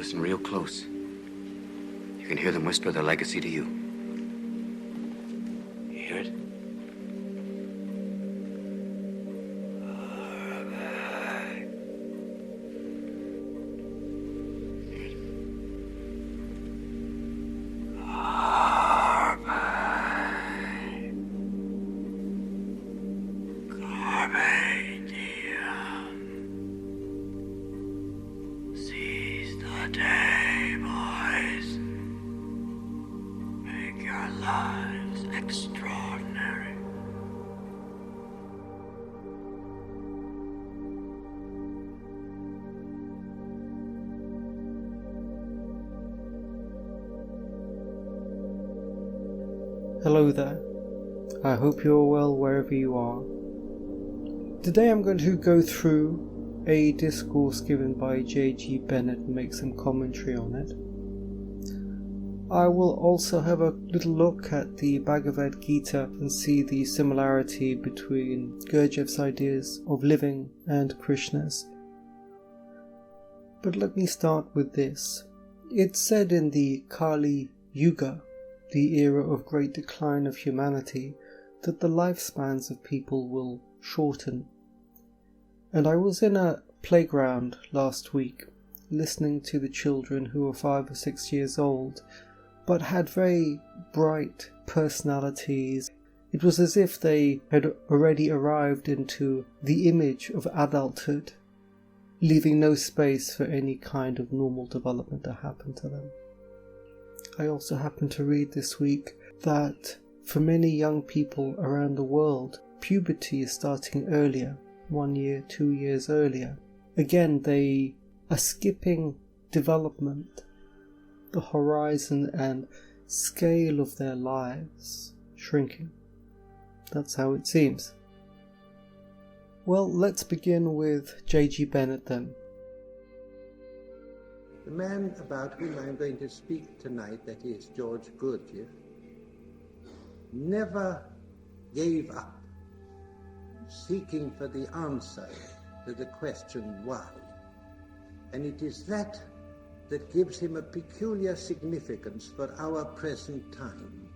listen real close, you can hear them whisper their legacy to you. You hear it? Hello there, I hope you're well wherever you are. Today I'm going to go through a discourse given by J.G.Bennett and make some commentary on it. I will also have a little look at the Bhagavad Gita and see the similarity between Gurdjieff's ideas of living and Krishna's. But let me start with this. It's said in the Kali Yuga, the era of great decline of humanity, that the lifespans of people will shorten. And I was in a playground last week, listening to the children who were 5 or 6 years old, but had very bright personalities. It was as if they had already arrived into the image of adulthood, leaving no space for any kind of normal development to happen to them. I also happened to read this week that for many young people around the world, puberty is starting earlier, 1 year, 2 years earlier. Again, they are skipping development, the horizon and scale of their lives shrinking. That's how it seems. Well, let's begin with J.G.Bennett then. The man about whom I'm going to speak tonight, that is George Gurdjieff, never gave up seeking for the answer to the question why. And it is that that gives him a peculiar significance for our present time.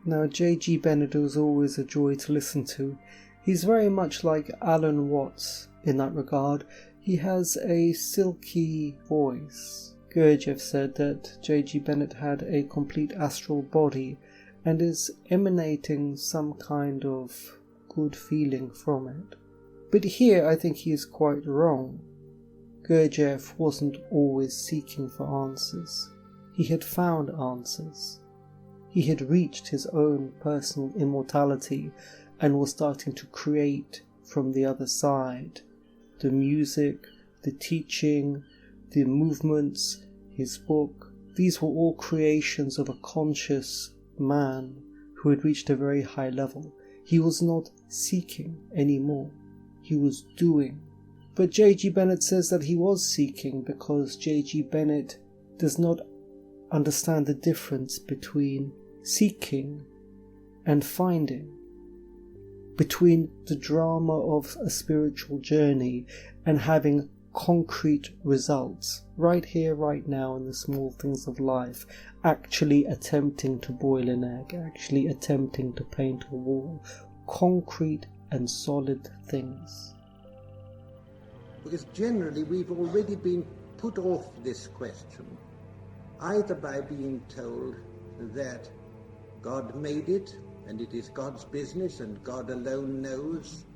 Now, J.G.Bennett was always a joy to listen to. He's very much like Alan Watts in that regard. He has a silky voice. Gurdjieff said that J.G.Bennett had a complete astral body and is emanating some kind of good feeling from it. But here I think he is quite wrong. Gurdjieff wasn't always seeking for answers. He had found answers. He had reached his own personal immortality and was starting to create from the other side. The music, the teaching, the movements, his book, these were all creations of a conscious man who had reached a very high level. He was not seeking anymore. He was doing. But J.G.Bennett says that he was seeking because J.G.Bennett does not understand the difference between seeking and finding, between the drama of a spiritual journey and having concrete results, right here, right now, in the small things of life, actually attempting to boil an egg, actually attempting to paint a wall, concrete and solid things. Because generally we've already been put off this question, either by being told that God made it, and it is God's business, and God alone knows,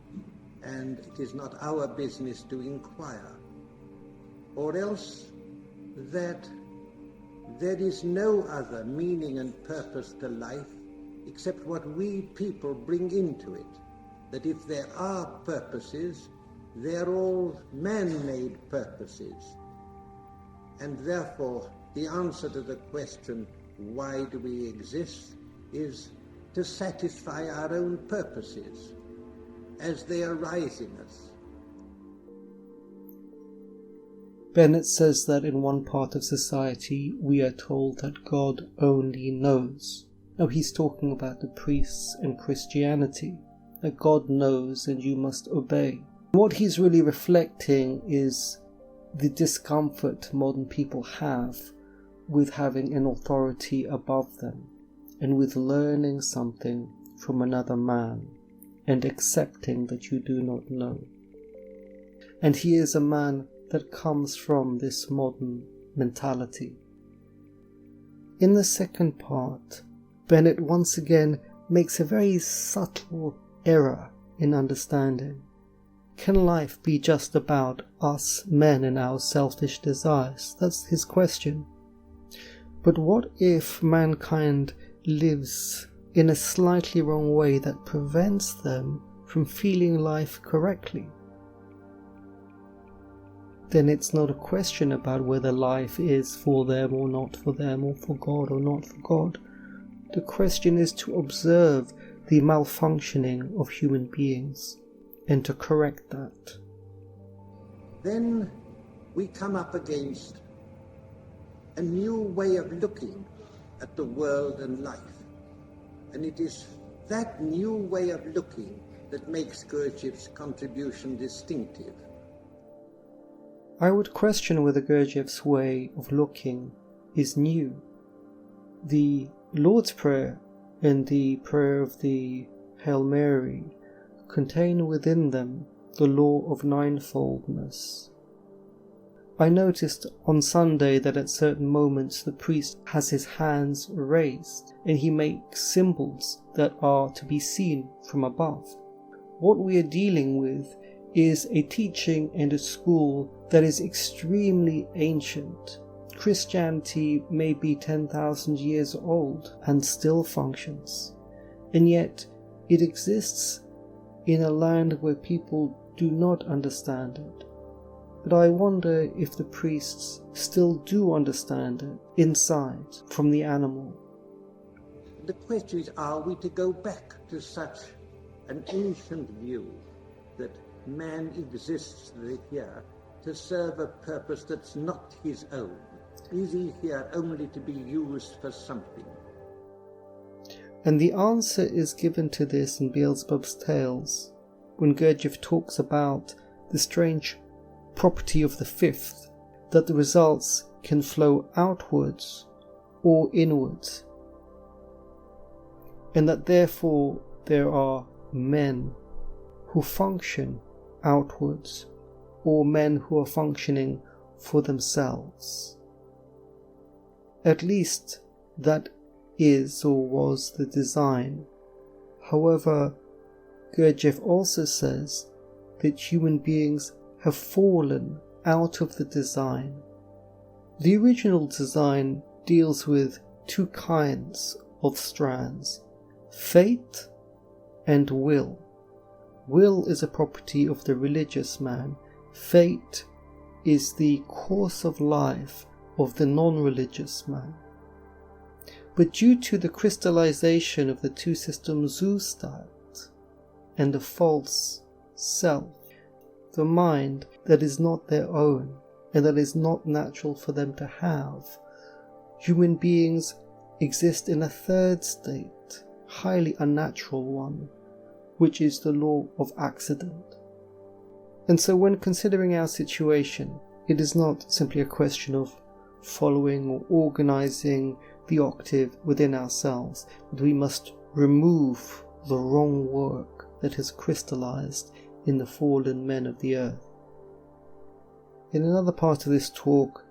and it is not our business to inquire. Or else that there is no other meaning and purpose to life except what we people bring into it. That if there are purposes, they're all man-made purposes. And therefore, the answer to the question, why do we exist, is to satisfy our own purposes as they arise in us. Bennett says that in one part of society we are told that God only knows. Now he's talking about the priests in Christianity, that God knows and you must obey. What he's really reflecting is the discomfort modern people have with having an authority above them and with learning something from another man and accepting that you do not know. And he is a man that comes from this modern mentality. In the second part, Bennett once again makes a very subtle error in understanding. Can life be just about us men and our selfish desires? That's his question. But what if mankind lives in a slightly wrong way that prevents them from feeling life correctly? Then it's not a question about whether life is for them, or for God or not for God. The question is to observe the malfunctioning of human beings and to correct that. Then we come up against a new way of looking at the world and life. And it is that new way of looking that makes Gurdjieff's contribution distinctive. I would question whether Gurdjieff's way of looking is new. The Lord's Prayer and the prayer of the Hail Mary contain within them the law of ninefoldness. I noticed on Sunday that at certain moments the priest has his hands raised and he makes symbols that are to be seen from above. What we are dealing with is a teaching and a school that is extremely ancient. Christianity may be 10,000 years old and still functions, and yet it exists in a land where people do not understand it. But I wonder if the priests still do understand it inside, from the animal. The question is, are we to go back to such an ancient view that man exists here to serve a purpose that's not his own? Is he here only to be used for something? And the answer is given to this in Beelzebub's Tales, when Gurdjieff talks about the strange property of the fifth, that the results can flow outwards or inwards, and that therefore there are men who function outwards or men who are functioning for themselves. At least that is or was the design. However, Gurdjieff also says that human beings have fallen out of the design. The original design deals with two kinds of strands: fate and will. Will is a property of the religious man. Fate is the course of life of the non-religious man. But due to the crystallization of the two systems Zustalt and the false self, the mind that is not their own and that is not natural for them to have, human beings exist in a third state, highly unnatural one, which is the law of accident. And so when considering our situation, it is not simply a question of following or organizing the octave within ourselves, but we must remove the wrong work that has crystallized in the fallen men of the earth. In another part of this talk,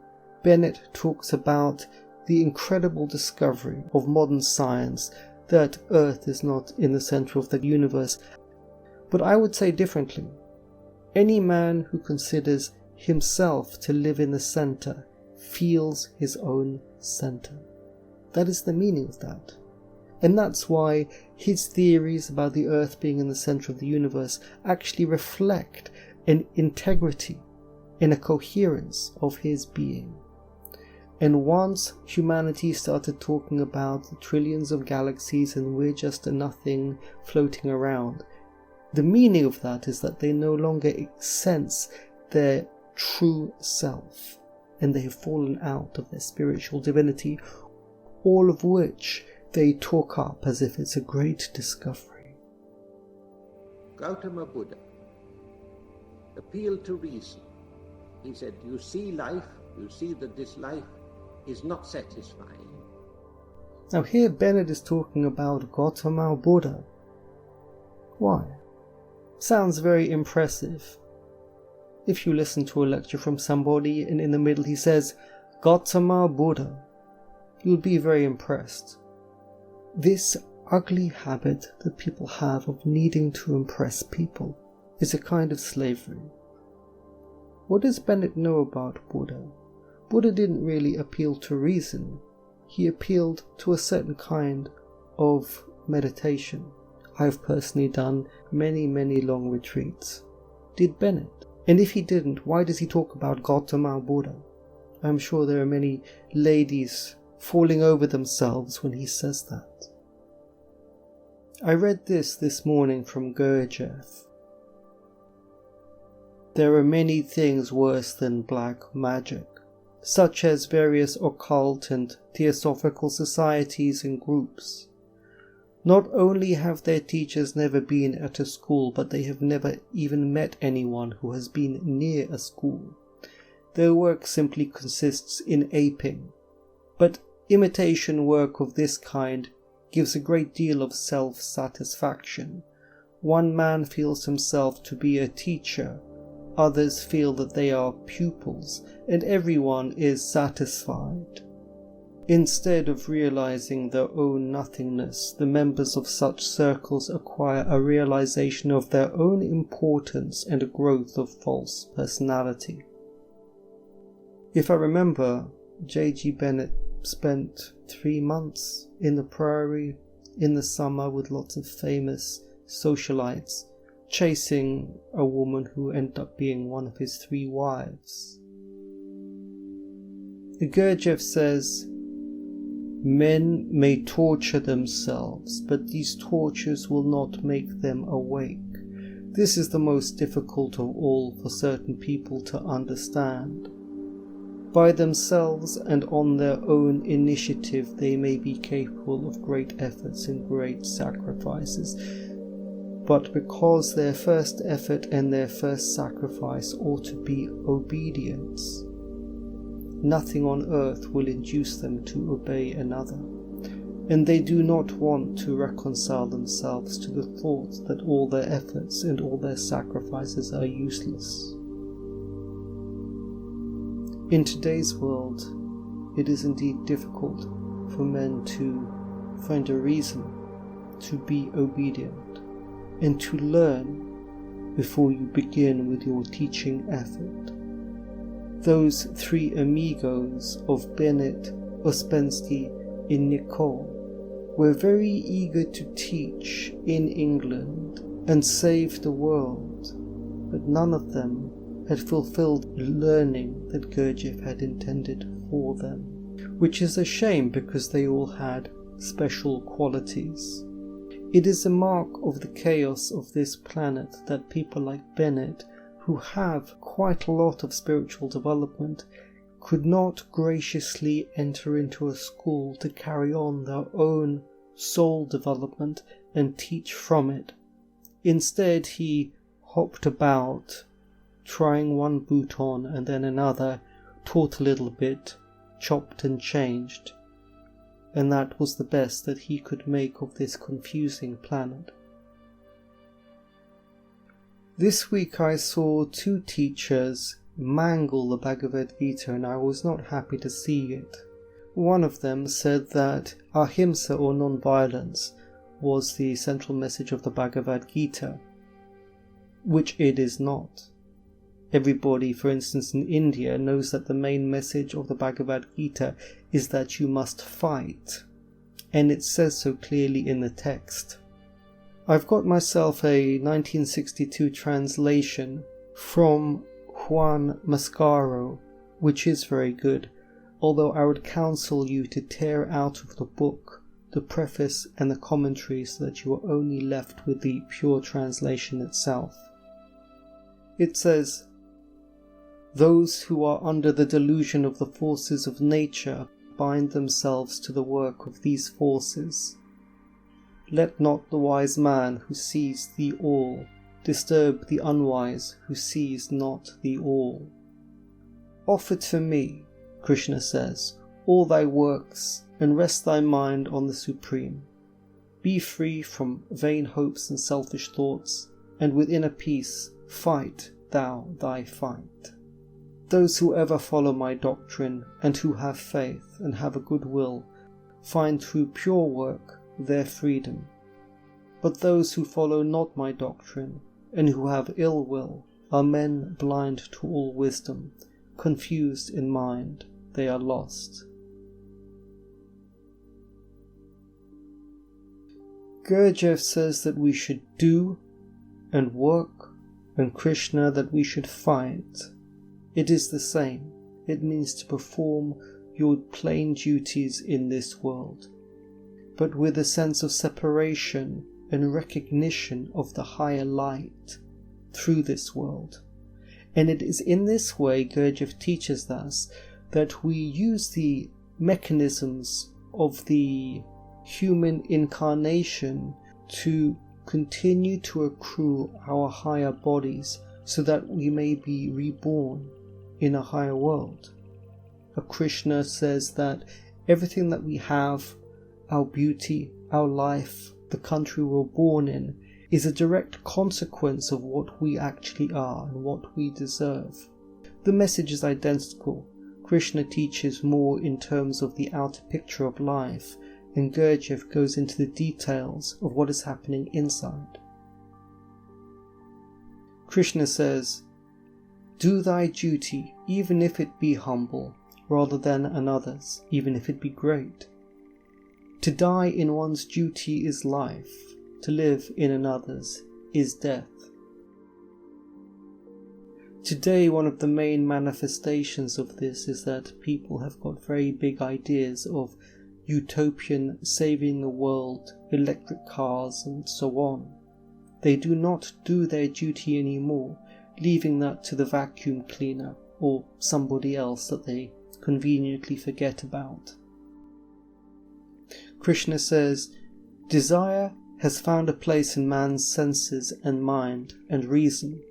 Bennett talks about the incredible discovery of modern science that Earth is not in the center of the universe. But I would say differently. Any man who considers himself to live in the center feels his own center. That is the meaning of that. And that's why his theories about the Earth being in the center of the universe actually reflect an integrity and a coherence of his being. And once humanity started talking about the trillions of galaxies and we're just a nothing floating around, the meaning of that is that they no longer sense their true self, and they have fallen out of their spiritual divinity, all of which they talk up as if it's a great discovery. Gautama Buddha appealed to reason He said, you see life, you see that this life is not satisfying. Now here Bennett is talking about Gautama Buddha. Why? Sounds very impressive. If you listen to a lecture from somebody and in the middle he says, Gautama Buddha, you'll be very impressed. This ugly habit that people have of needing to impress people is a kind of slavery. What does Bennett know about Buddha? Buddha didn't really appeal to reason. He appealed to a certain kind of meditation. I've personally done many long retreats. Did Bennett? And if he didn't, why does he talk about Gautama Buddha? I'm sure there are many ladies falling over themselves when he says that. I read this morning from Gurdjieff. There are many things worse than black magic, such as various occult and theosophical societies and groups. Not only have their teachers never been at a school, but they have never even met anyone who has been near a school. Their work simply consists in aping. But imitation work of this kind gives a great deal of self-satisfaction. One man feels himself to be a teacher, others feel that they are pupils, and everyone is satisfied. Instead of realizing their own nothingness, the members of such circles acquire a realization of their own importance and a growth of false personality. If I remember, J.G.Bennett spent 3 months in the prairie in the summer with lots of famous socialites, chasing a woman who ended up being one of his 3 wives. Gurdjieff says, men may torture themselves, but these tortures will not make them awake. This is the most difficult of all for certain people to understand. By themselves and on their own initiative, they may be capable of great efforts and great sacrifices. But because their first effort and their first sacrifice ought to be obedience, nothing on earth will induce them to obey another, and they do not want to reconcile themselves to the thought that all their efforts and all their sacrifices are useless. In today's world, it is indeed difficult for men to find a reason to be obedient and to learn before you begin with your teaching effort. Those 3 amigos of Bennett, Ouspensky, and Nicole were very eager to teach in England and save the world, but none of them had fulfilled the learning that Gurdjieff had intended for them, which is a shame because they all had special qualities. It is a mark of the chaos of this planet that people like Bennett, who have quite a lot of spiritual development, could not graciously enter into a school to carry on their own soul development and teach from it. Instead, he hopped about, trying one boot on and then another, taught a little bit, chopped and changed, and that was the best that he could make of this confusing planet. This week I saw 2 teachers mangle the Bhagavad Gita, and I was not happy to see it. One of them said that ahimsa or non-violence was the central message of the Bhagavad Gita, which it is not. Everybody, for instance in India, knows that the main message of the Bhagavad Gita is that you must fight, and it says so clearly in the text. I've got myself a 1962 translation from Juan Mascaro, which is very good, although I would counsel you to tear out of the book the preface and the commentary so that you are only left with the pure translation itself. It says, "Those who are under the delusion of the forces of nature bind themselves to the work of these forces. Let not the wise man who sees the all disturb the unwise who sees not the all. Offer to me, Krishna says, all thy works and rest thy mind on the Supreme. Be free from vain hopes and selfish thoughts, and with inner peace fight thou thy fight. Those who ever follow my doctrine and who have faith and have a good will find through pure work their freedom. But those who follow not my doctrine and who have ill will are men blind to all wisdom, confused in mind, they are lost. Gurdjieff says that we should do and work, and Krishna that we should fight. It is the same. It means to perform your plain duties in this world, but with a sense of separation and recognition of the higher light through this world. And it is in this way Gurdjieff teaches us that we use the mechanisms of the human incarnation to continue to accrue our higher bodies so that we may be reborn in a higher world. Krishna says that everything that we have, our beauty, our life, the country we're born in, is a direct consequence of what we actually are and what we deserve. The message is identical. Krishna teaches more in terms of the outer picture of life, and Gurdjieff goes into the details of what is happening inside. Krishna says, "Do thy duty, even if it be humble, rather than another's, even if it be great. To die in one's duty is life, to live in another's is death." Today, one of the main manifestations of this is that people have got very big ideas of utopian saving the world, electric cars and so on. They do not do their duty anymore, leaving that to the vacuum cleaner or somebody else that they conveniently forget about. Krishna says, "Desire has found a place in man's senses and mind and reason.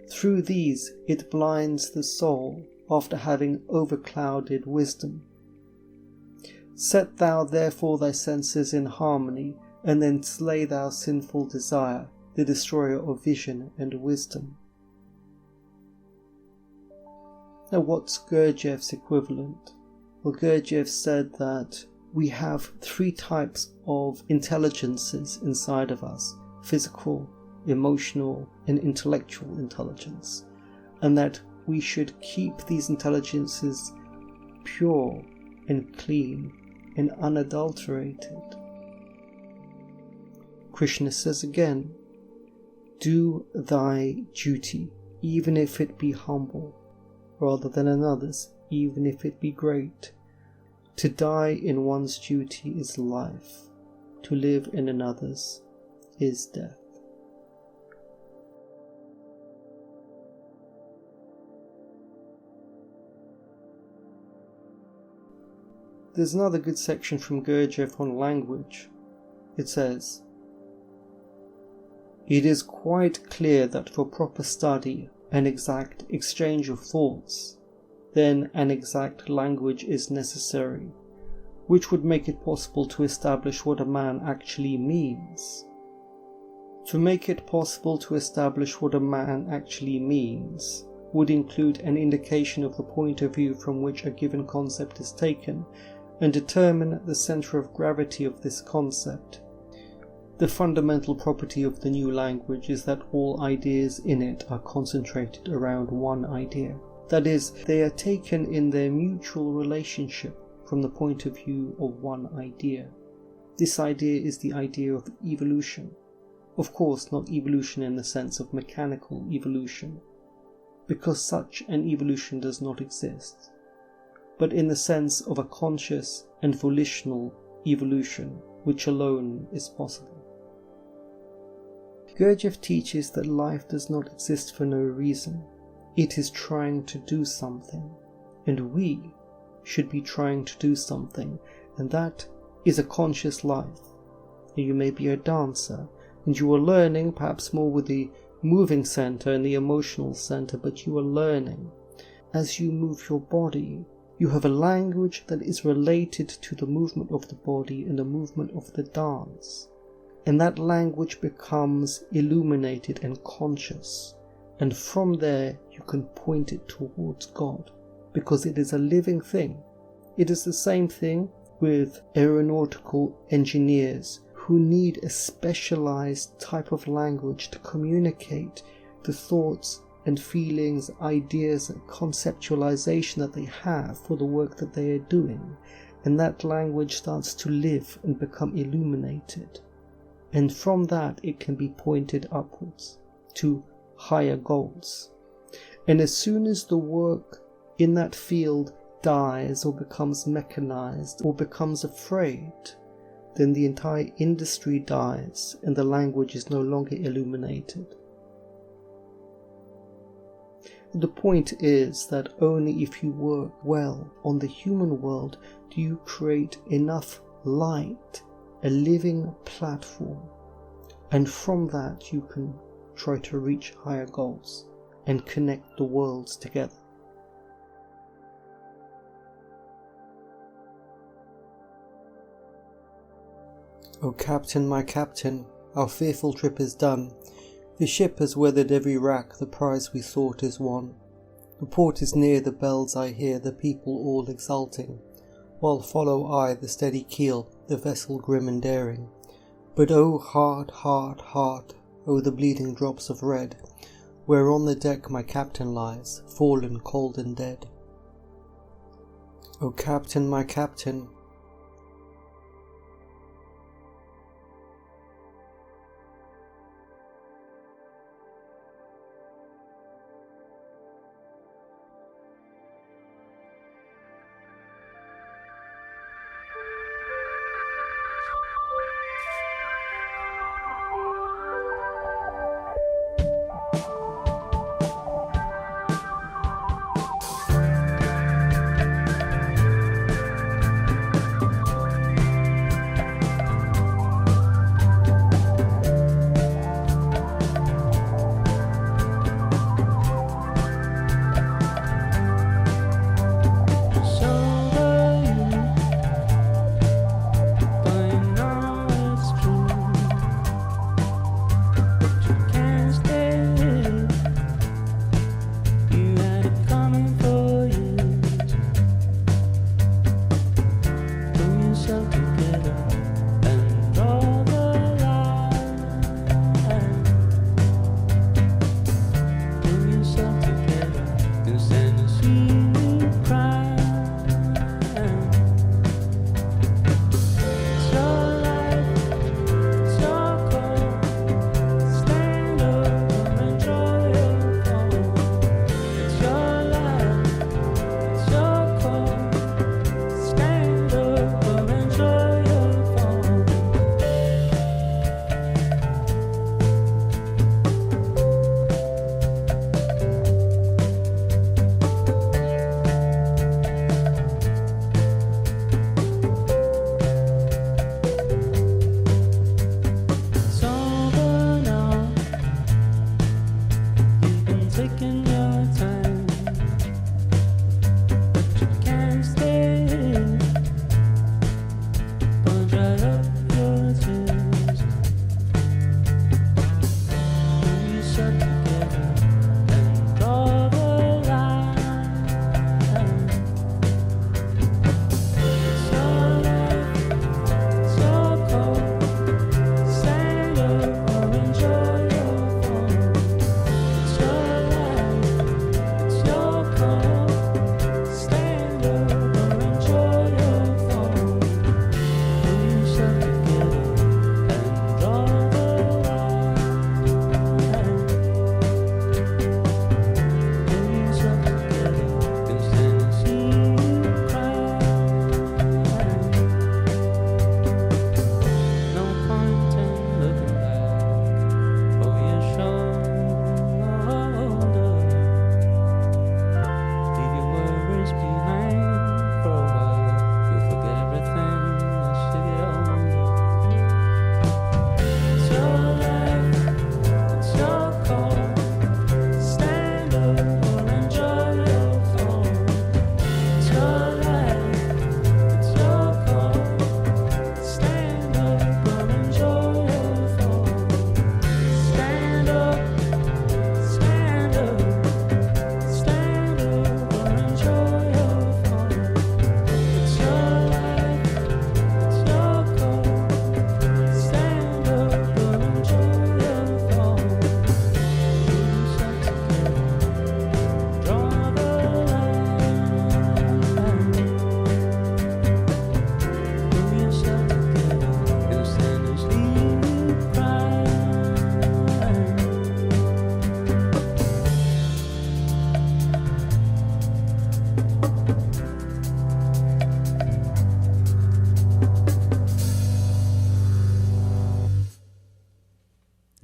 Through these it blinds the soul after having overclouded wisdom. Set thou therefore thy senses in harmony, and then slay thou sinful desire, the destroyer of vision and wisdom." Now what's Gurdjieff's equivalent? Well, Gurdjieff said that we have 3 types of intelligences inside of us: physical, emotional, and intellectual intelligence, and that we should keep these intelligences pure and clean and unadulterated. Krishna says again, "Do thy duty, even if it be humble, rather than another's, even if it be great. To die in one's duty is life, to live in another's is death." There's another good section from Gurdjieff on language. It says, "It is quite clear that for proper study and exact exchange of thoughts, then an exact language is necessary, which would make it possible to establish what a man actually means. To make it possible to establish what a man actually means would include an indication of the point of view from which a given concept is taken, and determine the center of gravity of this concept. The fundamental property of the new language is that all ideas in it are concentrated around one idea. That is, they are taken in their mutual relationship from the point of view of one idea. This idea is the idea of evolution. Of course, not evolution in the sense of mechanical evolution, because such an evolution does not exist, but in the sense of a conscious and volitional evolution, which alone is possible." Gurdjieff teaches that life does not exist for no reason. It is trying to do something, and we should be trying to do something, and that is a conscious life. You may be a dancer, and you are learning, perhaps more with the moving center and the emotional center, but you are learning. as you move your body, you have a language that is related to the movement of the body and the movement of the dance. And that language becomes illuminated and conscious. And from there you can point it towards God, because it is a living thing. It is the same thing with aeronautical engineers who need a specialized type of language to communicate the thoughts and feelings, ideas and conceptualization that they have for the work that they are doing. And that language starts to live and become illuminated. And from that it can be pointed upwards to higher goals. And as soon as the work in that field dies or becomes mechanized or becomes afraid, then the entire industry dies and the language is no longer illuminated. The point is that only if you work well on the human world do you create enough light, a living platform, and from that you can try to reach higher goals and connect the worlds together. O Captain, my Captain, our fearful trip is done. The ship has weathered every rack, the prize we sought is won. The port is near, the bells I hear, the people all exulting, while follow I the steady keel, the vessel grim and daring. But oh heart, heart, heart, oh the bleeding drops of red, where on the deck my captain lies, fallen cold and dead. O Captain, my Captain,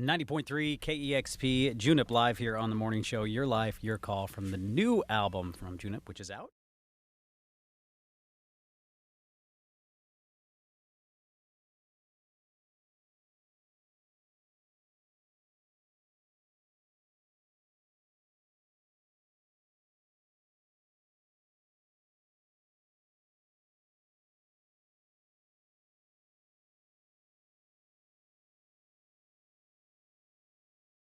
90.3 KEXP, Junip live here on the morning show. Your life, your call from the new album from Junip, which is out.